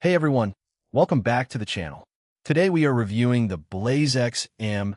Hey everyone, welcome back to the channel. Today we are reviewing the BlazeX M3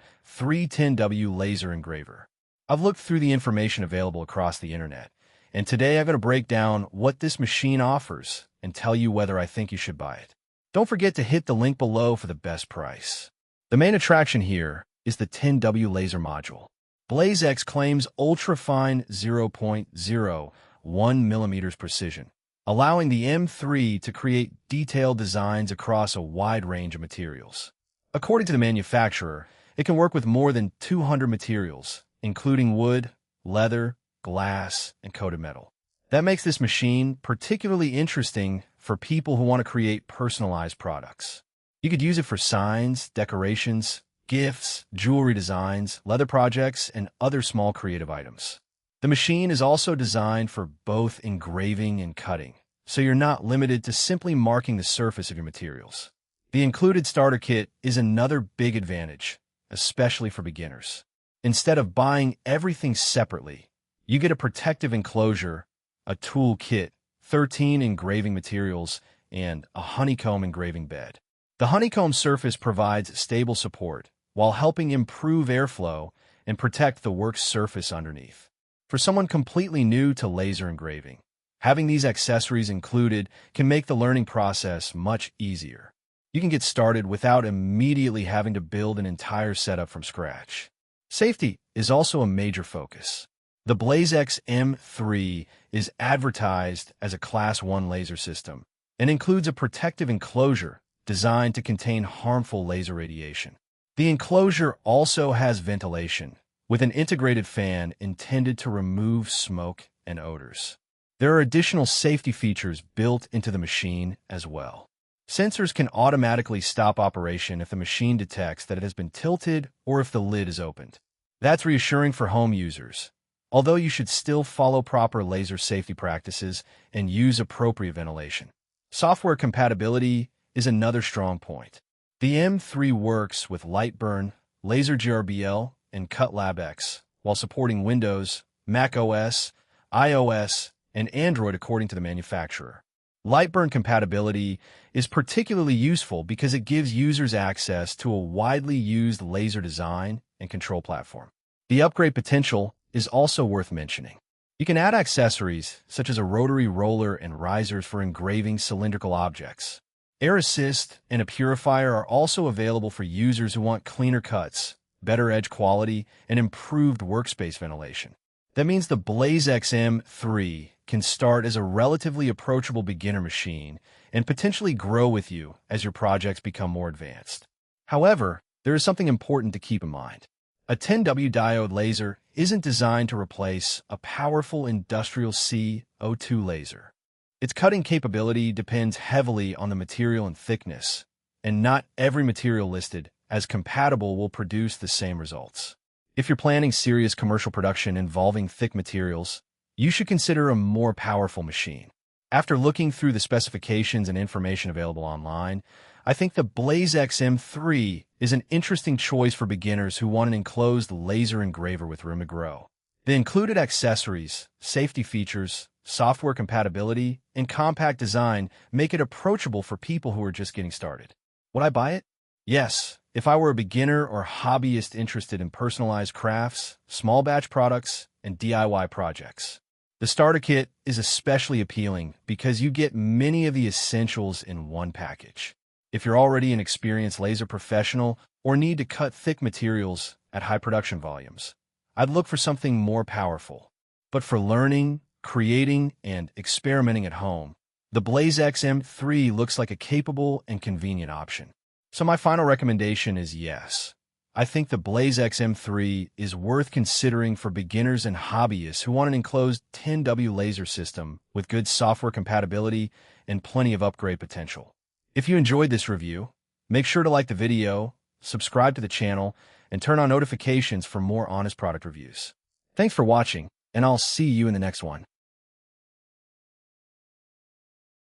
10W laser engraver. I've looked through the information available across the internet, and today I'm going to break down what this machine offers and tell you whether I think you should buy it. Don't forget to hit the link below for the best price. The main attraction here is the 10W laser module. BlazeX claims ultra-fine 0.01 mm precision, allowing the M3 to create detailed designs across a wide range of materials. According to the manufacturer, it can work with more than 200 materials, including wood, leather, glass, and coated metal. That makes this machine particularly interesting for people who want to create personalized products. You could use it for signs, decorations, gifts, jewelry designs, leather projects, and other small creative items. The machine is also designed for both engraving and cutting, so you're not limited to simply marking the surface of your materials. The included starter kit is another big advantage, especially for beginners. Instead of buying everything separately, you get a protective enclosure, a tool kit, 13 engraving materials, and a honeycomb engraving bed. The honeycomb surface provides stable support while helping improve airflow and protect the work's surface underneath. For someone completely new to laser engraving, having these accessories included can make the learning process much easier. You can get started without immediately having to build an entire setup from scratch. Safety is also a major focus. The BlazeX M3 is advertised as a Class 1 laser system and includes a protective enclosure designed to contain harmful laser radiation. The enclosure also has ventilation, with an integrated fan intended to remove smoke and odors. There are additional safety features built into the machine as well. Sensors can automatically stop operation if the machine detects that it has been tilted or if the lid is opened. That's reassuring for home users, although you should still follow proper laser safety practices and use appropriate ventilation. Software compatibility is another strong point. The M3 works with Lightburn, Laser GRBL, and CutLabX, while supporting Windows, Mac OS, iOS, and Android according to the manufacturer. Lightburn compatibility is particularly useful because it gives users access to a widely used laser design and control platform. The upgrade potential is also worth mentioning. You can add accessories such as a rotary roller and risers for engraving cylindrical objects. Air assist and a purifier are also available for users who want cleaner cuts, better edge quality, and improved workspace ventilation. That means the BlazeX M3 can start as a relatively approachable beginner machine and potentially grow with you as your projects become more advanced. However, there is something important to keep in mind. A 10W diode laser isn't designed to replace a powerful industrial CO2 laser. Its cutting capability depends heavily on the material and thickness, and not every material listed as compatible will produce the same results. If you're planning serious commercial production involving thick materials, you should consider a more powerful machine. After looking through the specifications and information available online, I think the BlazeX M3 is an interesting choice for beginners who want an enclosed laser engraver with room to grow. The included accessories, safety features, software compatibility, and compact design make it approachable for people who are just getting started. Would I buy it? Yes, if I were a beginner or hobbyist interested in personalized crafts, small batch products, and DIY projects. The starter kit is especially appealing because you get many of the essentials in one package. If you're already an experienced laser professional or need to cut thick materials at high production volumes, I'd look for something more powerful. But for learning, creating, and experimenting at home, the BlazeX M3 looks like a capable and convenient option. So my final recommendation is yes. I think the BlazeX M3 is worth considering for beginners and hobbyists who want an enclosed 10W laser system with good software compatibility and plenty of upgrade potential. If you enjoyed this review, make sure to like the video, subscribe to the channel, and turn on notifications for more honest product reviews. Thanks for watching, and I'll see you in the next one.